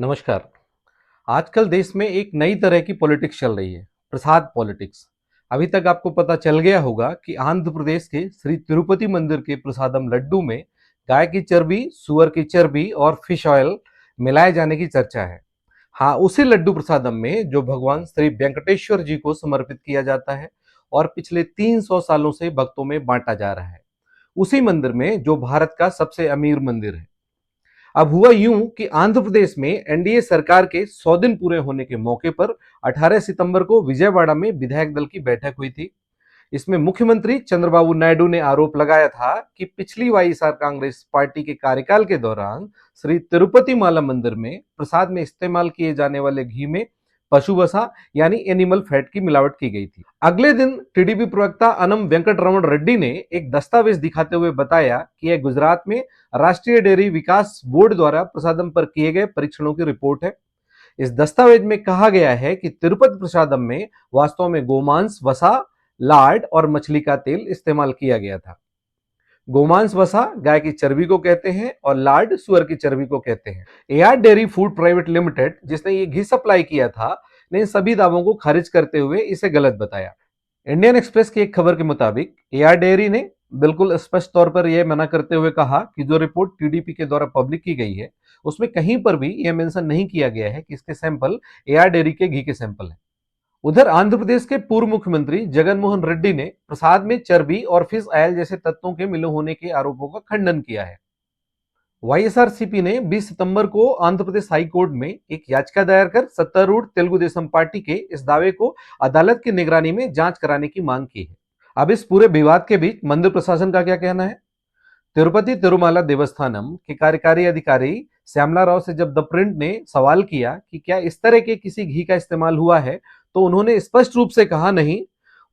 नमस्कार। आजकल देश में एक नई तरह की पॉलिटिक्स चल रही है, प्रसाद पॉलिटिक्स। अभी तक आपको पता चल गया होगा कि आंध्र प्रदेश के श्री तिरुपति मंदिर के प्रसादम लड्डू में गाय की चर्बी, सुअर की चर्बी और फिश ऑयल मिलाए जाने की चर्चा है। हाँ, उसी लड्डू प्रसादम में जो भगवान श्री वेंकटेश्वर जी को समर्पित किया जाता है और पिछले 300 सालों से भक्तों में बांटा जा रहा है। उसी मंदिर में जो भारत का सबसे अमीर मंदिर है। अब हुआ यूं कि आंध्र प्रदेश में एनडीए सरकार के 100 दिन पूरे होने के मौके पर 18 सितंबर को विजयवाड़ा में विधायक दल की बैठक हुई थी। इसमें मुख्यमंत्री चंद्रबाबू नायडू ने आरोप लगाया था कि पिछली वाईएसआर कांग्रेस पार्टी के कार्यकाल के दौरान श्री तिरुपति माला मंदिर में प्रसाद में इस्तेमाल किए जाने वाले घी में पशु वसा यानी एनिमल फैट की मिलावट की गई थी। अगले दिन टीडीपी प्रवक्ता अनम वेंकटरमण रेड्डी ने एक दस्तावेज दिखाते हुए बताया कि यह गुजरात में राष्ट्रीय डेयरी विकास बोर्ड द्वारा प्रसादम पर किए गए परीक्षणों की रिपोर्ट है। इस दस्तावेज में कहा गया है कि तिरुपति प्रसादम में वास्तव में गोमांस, वसा, लाड और मछली का तेल इस्तेमाल किया गया था। गोमांस वसा गाय की चर्बी को कहते हैं और लाड सुअर की चर्बी को कहते हैं। AR dairy food private limited, जिसने ये घी सप्लाई किया था, ने इन सभी दावों को खारिज करते हुए इसे गलत बताया। इंडियन एक्सप्रेस की एक खबर के मुताबिक एआर डेयरी ने बिल्कुल स्पष्ट तौर पर यह मना करते हुए कहा कि जो रिपोर्ट टीडीपी के द्वारा पब्लिक की गई है उसमें कहीं पर भी यह मेंशन नहीं किया गया है कि इसके सैंपल एआर डेयरी के घी के सैंपल हैं। उधर आंध्र प्रदेश के पूर्व मुख्यमंत्री जगन मोहन रेड्डी ने प्रसाद में चर्बी और फिश ऑयल जैसे तत्वों के मिले होने के आरोपों का खंडन किया है। वाईएसआरसीपी ने 20 सितंबर को आंध्र प्रदेश हाई कोर्ट में एक याचिका दायर कर सत्तारूढ़ तेलुगु देशम पार्टी के इस दावे को अदालत की निगरानी में जांच कराने की मांग की है। अब इस पूरे विवाद के बीच मंदिर प्रशासन का क्या कहना है? तिरुपति तिरुमाला देवस्थानम के कार्यकारी अधिकारी श्यामला राव से जब द प्रिंट ने सवाल किया कि क्या इस तरह के किसी घी का इस्तेमाल हुआ है, तो उन्होंने स्पष्ट रूप से कहा नहीं।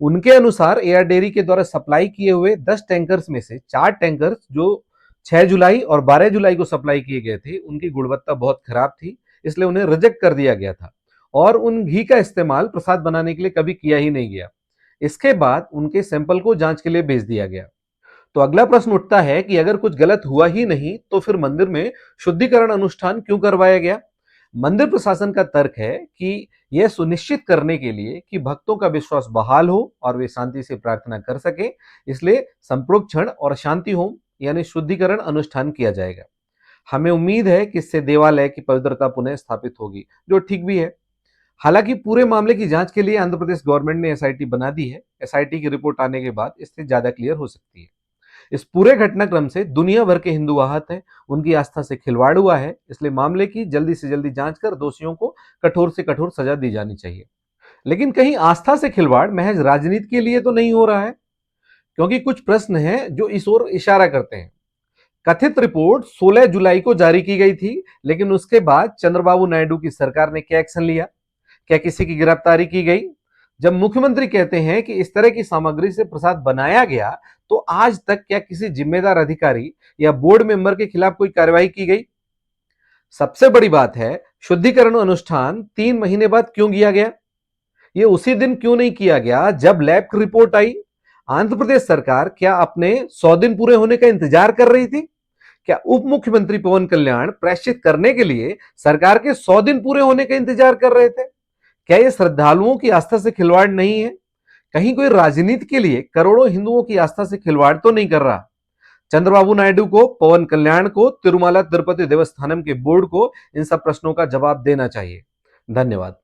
उनके अनुसार एयर डेयरी के द्वारा सप्लाई किए हुए 10 टैंकर्स में से 4 टैंकर्स जो 6 जुलाई और 12 जुलाई को सप्लाई किए गए थे, उनकी गुणवत्ता बहुत खराब थी, इसलिए उन्हें रिजेक्ट कर दिया गया था और उन घी का इस्तेमाल प्रसाद बनाने के लिए कभी किया ही नहीं गया। इसके बाद उनके सैंपल को जांच के लिए भेज दिया गया। तो अगला प्रश्न उठता है कि अगर कुछ गलत हुआ ही नहीं तो फिर मंदिर में शुद्धिकरण अनुष्ठान क्यों करवाया गया? मंदिर प्रशासन का तर्क है कि यह सुनिश्चित करने के लिए कि भक्तों का विश्वास बहाल हो और वे शांति से प्रार्थना कर सके, इसलिए संप्रोक्षण और शांति होम यानी शुद्धिकरण अनुष्ठान किया जाएगा। हमें उम्मीद है कि इससे देवालय की पवित्रता पुनः स्थापित होगी, जो ठीक भी है। हालांकि पूरे मामले की जांच के लिए आंध्र प्रदेश गवर्नमेंट ने एसआईटी बना दी है। एसआईटी की रिपोर्ट आने के बाद इससे ज्यादा क्लियर हो सकती है। इस पूरे घटनाक्रम से दुनिया भर के हिंदू आहत हैं, उनकी आस्था से खिलवाड़ हुआ है, इसलिए मामले की जल्दी से जल्दी जांच कर दोषियों को कठोर से कठोर सजा दी जानी चाहिए। लेकिन कहीं आस्था से खिलवाड़ महज राजनीति के लिए तो नहीं हो रहा है? क्योंकि कुछ प्रश्न हैं जो इस ओर इशारा करते हैं। कथित रिपोर्ट 16 जुलाई को जारी की गई थी, लेकिन उसके बाद चंद्रबाबू नायडू की सरकार ने क्या एक्शन लिया? क्या किसी की गिरफ्तारी की गई? जब मुख्यमंत्री कहते हैं कि इस तरह की सामग्री से प्रसाद बनाया गया, तो आज तक क्या किसी जिम्मेदार अधिकारी या बोर्ड मेंबर के खिलाफ कोई कार्रवाई की गई? सबसे बड़ी बात है, शुद्धिकरण अनुष्ठान 3 महीने बाद क्यों किया गया? ये उसी दिन क्यों नहीं किया गया जब लैब की रिपोर्ट आई? आंध्र प्रदेश सरकार क्या अपने 100 दिन पूरे होने का इंतजार कर रही थी? क्या उप मुख्यमंत्री पवन कल्याण प्रायश्चित करने के लिए सरकार के 100 दिन पूरे होने का इंतजार कर रहे थे? क्या ये श्रद्धालुओं की आस्था से खिलवाड़ नहीं है? कहीं कोई राजनीति के लिए करोड़ों हिंदुओं की आस्था से खिलवाड़ तो नहीं कर रहा? चंद्रबाबू नायडू को, पवन कल्याण को, तिरुमाला तिरुपति देवस्थानम के बोर्ड को इन सब प्रश्नों का जवाब देना चाहिए। धन्यवाद।